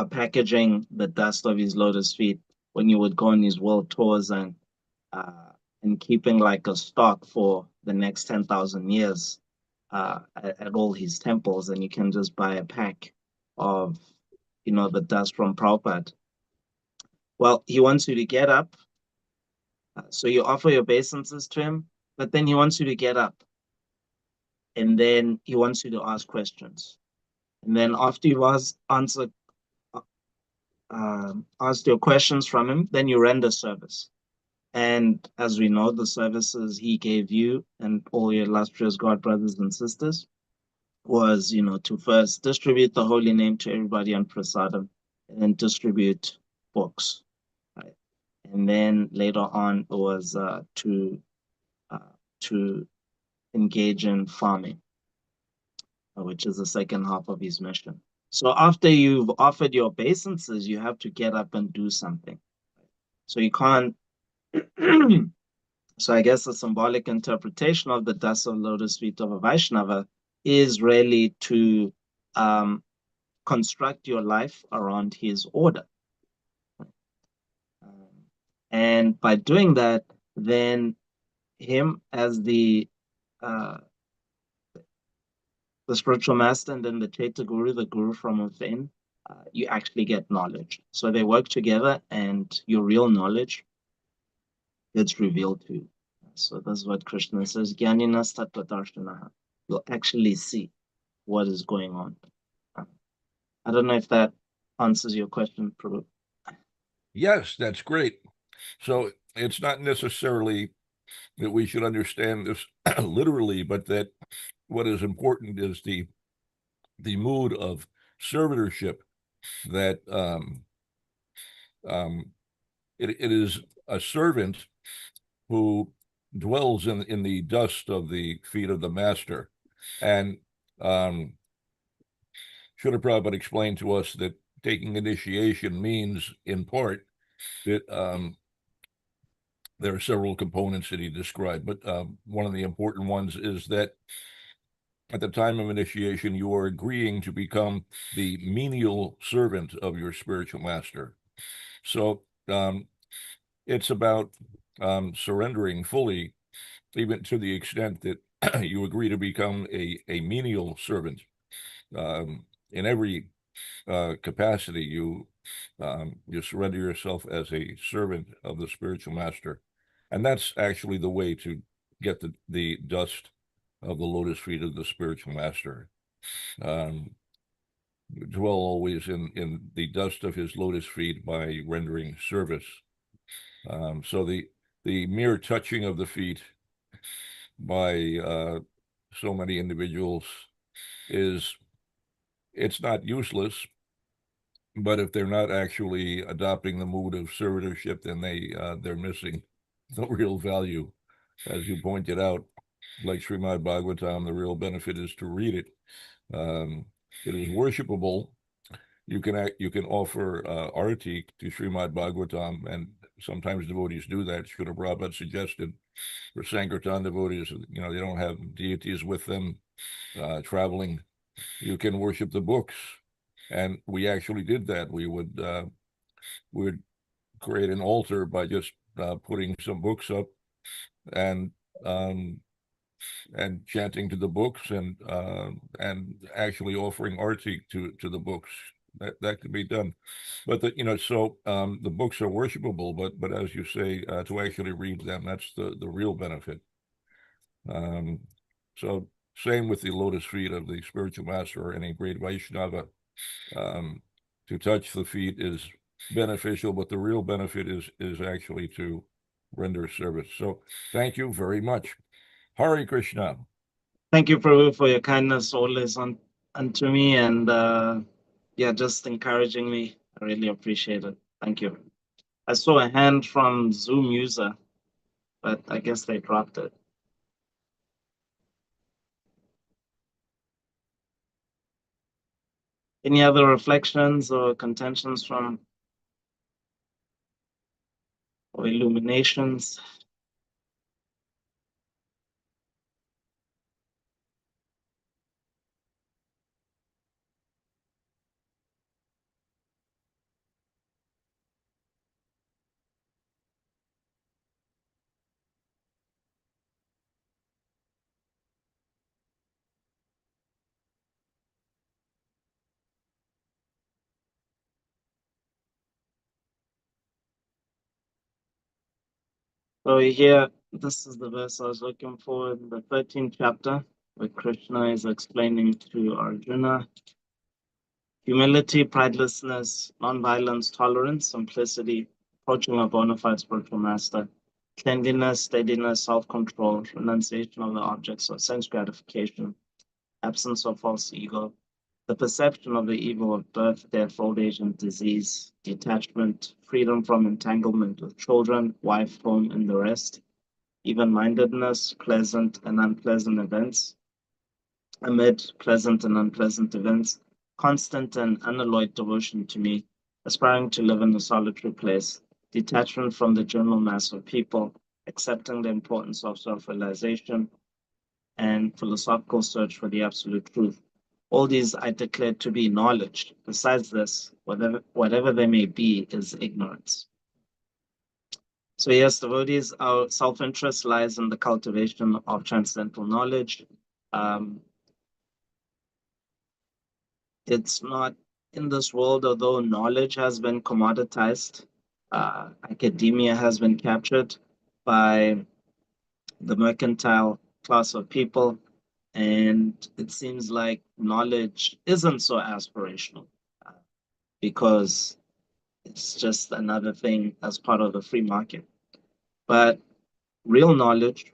packaging the dust of his lotus feet when you would go on his world tours uh, and keeping like a stock for the next 10,000 years at all his temples, and you can just buy a pack of, the dust from Prabhupada. Well, he wants you to get up. So you offer your obeisances to him, but then he wants you to get up, and then he wants you to ask questions. And then after you've asked your questions from him, then you render service. And as we know, the services he gave you and all your illustrious God brothers and sisters was, to first distribute the holy name to everybody on prasadam, and then distribute books, right? And then later on, it was uh, to engage in farming, which is the second half of his mission. So after you've offered your obeisances, you have to get up and do something. So you can't. So I guess the symbolic interpretation of the dust of lotus feet of a Vaishnava is really to um, construct your life around his order. And by doing that, then him as uh, the spiritual master, and then the Chaita Guru, the Guru from within, you actually get knowledge. So they work together, and your real knowledge gets revealed to you. So that's what Krishna says, Jnaninas Tattvadarshanaha. You'll actually see what is going on. I don't know if that answers your question, Prabhu. Yes, that's great. So it's not necessarily that we should understand this literally, but that what is important is the mood of servitorship, that it is a servant who dwells in the dust of the feet of the master. And Srila Prabhupada explained to us that taking initiation means, in part, that there are several components that he described, but one of the important ones is that at the time of initiation, you are agreeing to become the menial servant of your spiritual master. So it's about surrendering fully, even to the extent that you agree to become a menial servant. In every capacity, you surrender yourself as a servant of the spiritual master. And that's actually the way to get the dust of the lotus feet of the spiritual master. Um, Dwell always in the dust of his lotus feet by rendering service. So the mere touching of the feet by so many individuals it's not useless, but if they're not actually adopting the mood of servitorship, then they're missing the real value. As you pointed out, like Srimad Bhagavatam, the real benefit is to read it. It is worshipable. You can offer arati to Srimad Bhagavatam, and sometimes devotees do that. Srila Prabhupada suggested for Sankirtan devotees, they don't have deities with them traveling. You can worship the books, and we actually did that. We would create an altar by just putting some books up and um, and chanting to the books and actually offering arti to the books. That could be done, but the books are worshipable. But as you say, to actually read them, that's the real benefit. Um, so same with the lotus feet of the spiritual master or any great Vaishnava. Um, to touch the feet is beneficial, but the real benefit is actually to render service. So thank you very much. Hare Krishna. Thank you, Prabhu, for your kindness always unto me, and just encouraging me. I really appreciate it. Thank you. I saw a hand from Zoom user, but I guess they dropped it. Any other reflections or contentions from or illuminations? So here, this is the verse I was looking for in the 13th chapter, where Krishna is explaining to Arjuna humility, pridelessness, non-violence, tolerance, simplicity, approaching a bona fide spiritual master, cleanliness, steadiness, self-control, renunciation of the objects of sense gratification, absence of false ego, the perception of the evil of birth, death, old age, and disease, detachment, freedom from entanglement with children, wife, home, and the rest, even-mindedness, pleasant and unpleasant events, amid pleasant and unpleasant events, constant and unalloyed devotion to me, aspiring to live in a solitary place, detachment from the general mass of people, accepting the importance of self-realization, and philosophical search for the absolute truth. All these I declare to be knowledge. Besides this, whatever they may be, is ignorance. So yes, devotees, our self-interest lies in the cultivation of transcendental knowledge. It's not in this world, although knowledge has been commoditized, academia has been captured by the mercantile class of people, and it seems like knowledge isn't so aspirational because it's just another thing as part of the free market. But real knowledge,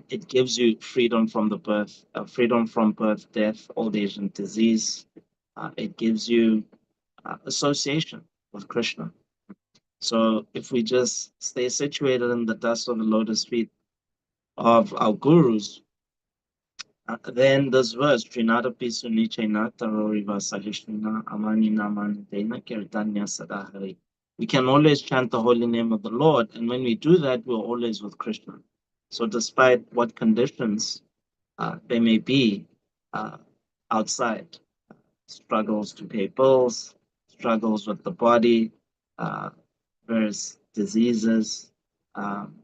it gives you freedom from the birth, freedom from birth, death, old age, and disease. It gives you association with Krishna. So if we just stay situated in the dust of the lotus feet of our gurus, then this verse, Trinada Pisuni Chaina Taroriva Sahishnina Amani Namani Dena Kirtanya Sadahari. We can always chant the holy name of the Lord, and when we do that, we're always with Krishna. So despite what conditions they may be outside, struggles to pay bills, struggles with the body, various diseases, um,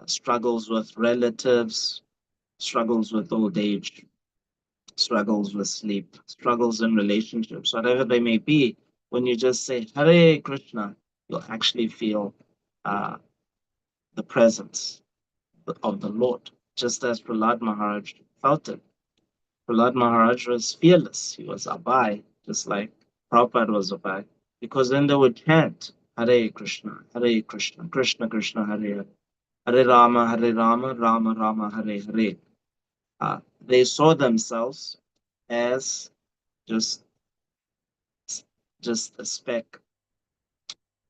struggles with relatives, struggles with old age, struggles with sleep, struggles in relationships, whatever they may be, when you just say Hare Krishna, you'll actually feel the presence of the Lord, just as Prahlad Maharaj felt it. Prahlad Maharaj was fearless. He was Abhay, just like Prabhupada was Abhay, because then they would chant Hare Krishna, Krishna Krishna, Hare Hare, Hare Rama, Rama Rama, Hare Hare. They saw themselves as just a speck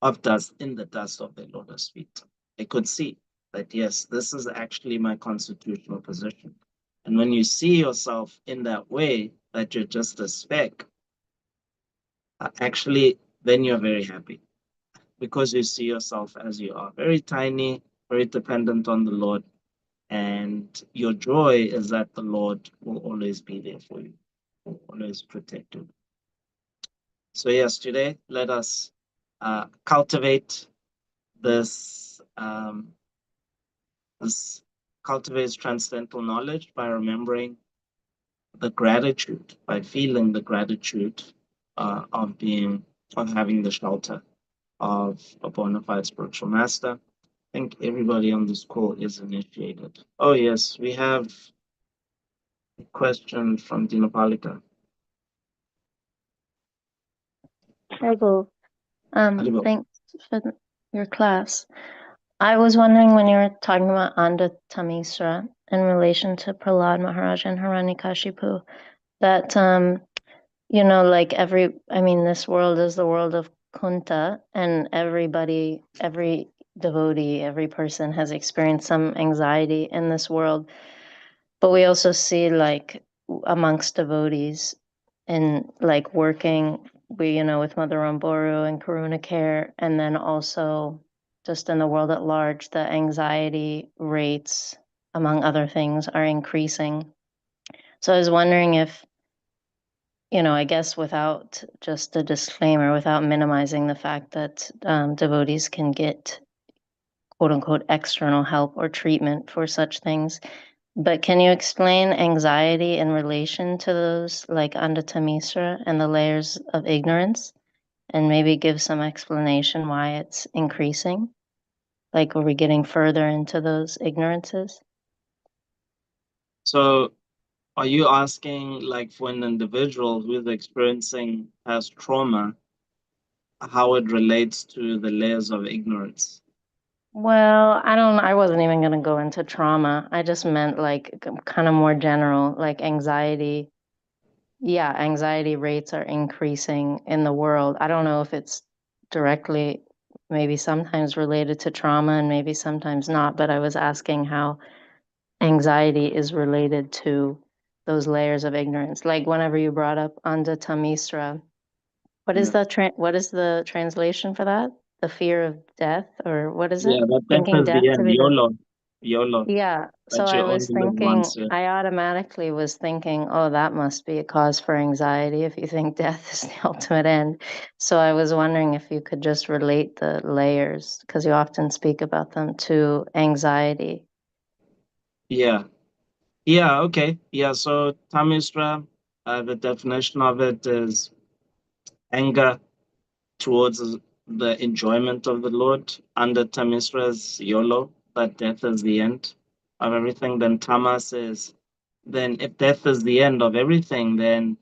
of dust in the dust of the lotus feet. They could see that, yes, this is actually my constitutional position. And when you see yourself in that way, that you're just a speck, actually, then you're very happy because you see yourself as you are, very tiny, very dependent on the Lord. And your joy is that the Lord will always be there for you, will always protect you. So yes, today, let us cultivate this, this cultivates transcendental knowledge by remembering the gratitude, by feeling the gratitude of having the shelter of a bona fide spiritual master. I think everybody on this call is initiated. Oh yes, we have a question from Dinapalika. Prabhu, thanks for your class. I was wondering when you were talking about Anda Tamisra, in relation to Prahlad Maharaj and Hiranyakashipu that, like this world is the world of Kunta, and every devotee, every person has experienced some anxiety in this world. But we also see like amongst devotees and like working, with Mother Ramboru and Karuna Care, and then also just in the world at large, the anxiety rates, among other things, are increasing. So I was wondering if, I guess without just a disclaimer, without minimizing the fact that devotees can get quote unquote external help or treatment for such things. But can you explain anxiety in relation to those like Andhata Misra and the layers of ignorance, and maybe give some explanation why it's increasing? Like, are we getting further into those ignorances? So are you asking, like, for an individual who's experiencing past trauma, how it relates to the layers of ignorance? Well, I wasn't even going to go into trauma. I just meant like kind of more general, like anxiety. Yeah, anxiety rates are increasing in the world. I don't know if it's directly, maybe sometimes related to trauma and maybe sometimes not, but I was asking how anxiety is related to those layers of ignorance. Like whenever you brought up Anda Tamisra, what is Yeah, what is the translation for that? The fear of death, or what is it? yeah, but that Thinking is death the to end. be the YOLO, yeah. So that you I was only live thinking, once. Yeah. I automatically was thinking, oh, that must be a cause for anxiety if you think death is the ultimate end. So I was wondering if you could just relate the layers, because you often speak about them, to anxiety. Yeah. Yeah, okay. Yeah, so Tamisra, the definition of it is anger towards the enjoyment of the Lord. Under Tamisra is YOLO, that death is the end of everything. Then Tamas is, then if death is the end of everything, then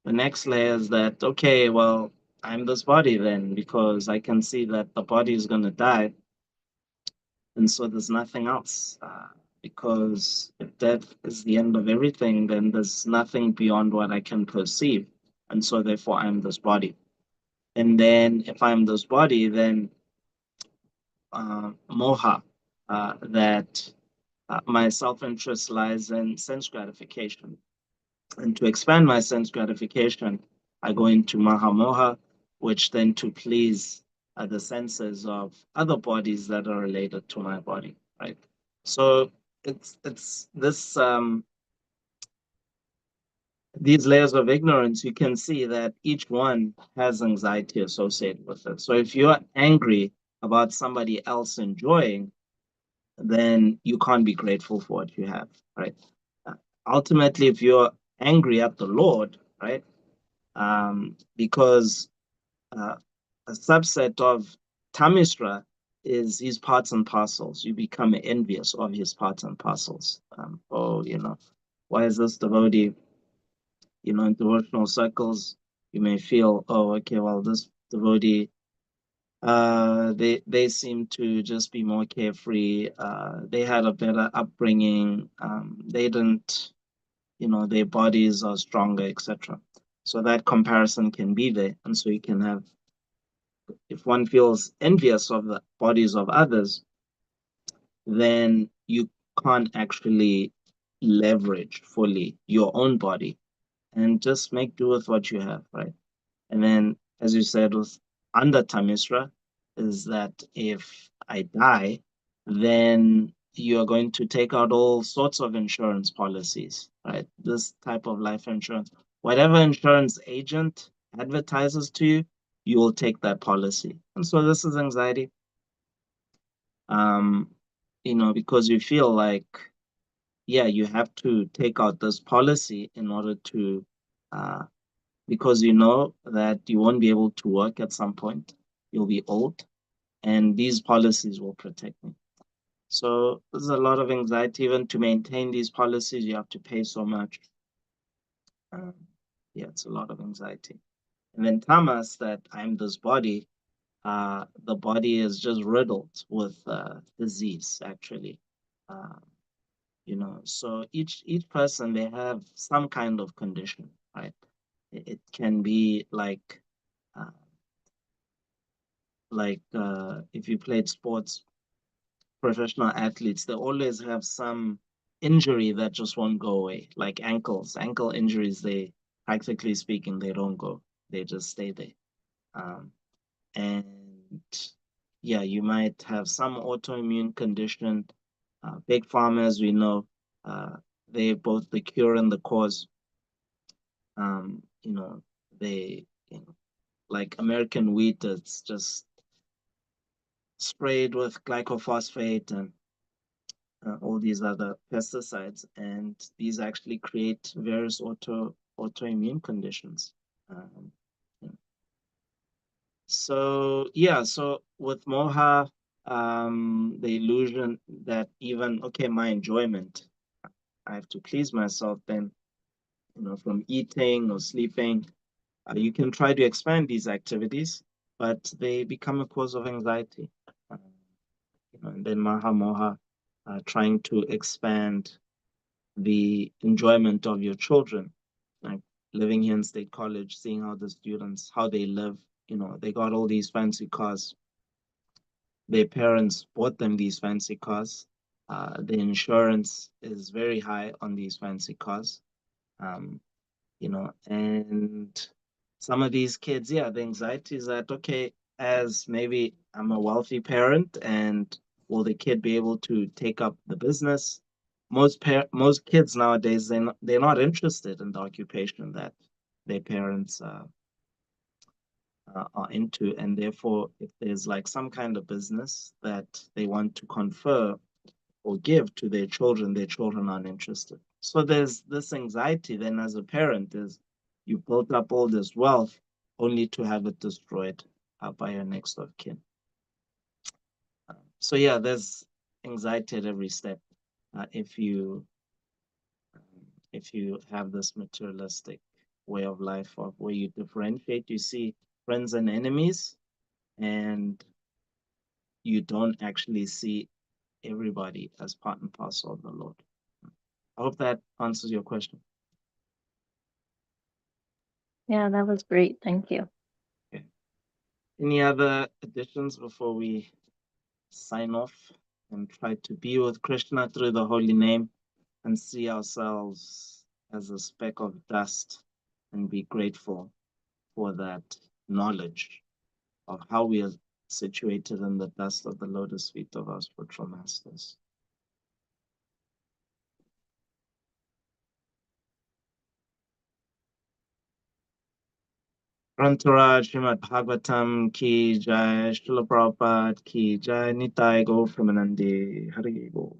the next layer is that, okay, well, I'm this body then, because I can see that the body is going to die. And so there's nothing else. Because if death is the end of everything, then there's nothing beyond what I can perceive. And so therefore I'm this body. And then if I'm this body, then moha, that my self-interest lies in sense gratification. And to expand my sense gratification, I go into mahamoha, which then to please the senses of other bodies that are related to my body, right? So it's this these layers of ignorance. You can see that each one has anxiety associated with it. So if you're angry about somebody else enjoying, then you can't be grateful for what you have, right? Uh, Ultimately, if you're angry at the Lord, right? Because a subset of Tamisra is his parts and parcels. You become envious of his parts and parcels. Why is this devotee, in devotional circles, you may feel, oh, okay, well, this devotee, they seem to just be more carefree. They had a better upbringing. They didn't, their bodies are stronger, etc. So that comparison can be there. And so you can have, if one feels envious of the bodies of others, then you can't actually leverage fully your own body and just make do with what you have, right? And then, as you said, with under Tamisra, is that if I die, then you are going to take out all sorts of insurance policies, right? This type of life insurance, whatever insurance agent advertises to you, you will take that policy. And so this is anxiety, um, because you feel like, yeah, you have to take out this policy in order to uh, because you know that you won't be able to work at some point. You'll be old, and these policies will protect me. So there's a lot of anxiety. Even to maintain these policies, you have to pay so much. Um, yeah, it's a lot of anxiety. And then tamas, that I'm this body, the body is just riddled with disease, actually. Uh, So each person, they have some kind of condition, right? It can be like if you played sports, professional athletes, they always have some injury that just won't go away, like ankle injuries. They, practically speaking, they don't go, they just stay there. And yeah, you might have some autoimmune condition. Big pharma, as we know, they both the cure and the cause. They, like American wheat, it's just sprayed with glycophosphate and all these other pesticides, and these actually create various autoimmune conditions. Um, yeah. So yeah, so with moha, the illusion that even, okay, my enjoyment, I have to please myself, then from eating or sleeping, you can try to expand these activities, but they become a cause of anxiety. And then maha moha, trying to expand the enjoyment of your children, like living here in State College, seeing how the students, how they live, they got all these fancy cars. Their parents bought them these fancy cars. The insurance is very high on these fancy cars. Um, and some of these kids, yeah, the anxiety is that, okay, as maybe I'm a wealthy parent, and will the kid be able to take up the business? Most kids nowadays, they're not interested in the occupation that their parents are into, and therefore, if there's like some kind of business that they want to confer or give to their children aren't interested. So there's this anxiety then as a parent, is you built up all this wealth only to have it destroyed by your next of kin. So yeah, there's anxiety at every step if you have this materialistic way of life, of where you differentiate, you see friends and enemies, and you don't actually see everybody as part and parcel of the Lord. I hope that answers your question. Yeah, that was great. Thank you. Okay. Any other additions before we sign off and try to be with Krishna through the holy name and see ourselves as a speck of dust and be grateful for that knowledge of how we are situated in the dust of the lotus feet of our spiritual masters. Grantaraj, Srimad Bhagavatam ki jai, Srila Prabhupada ki jai, Nitai Gaur Premanande, Hari Bol.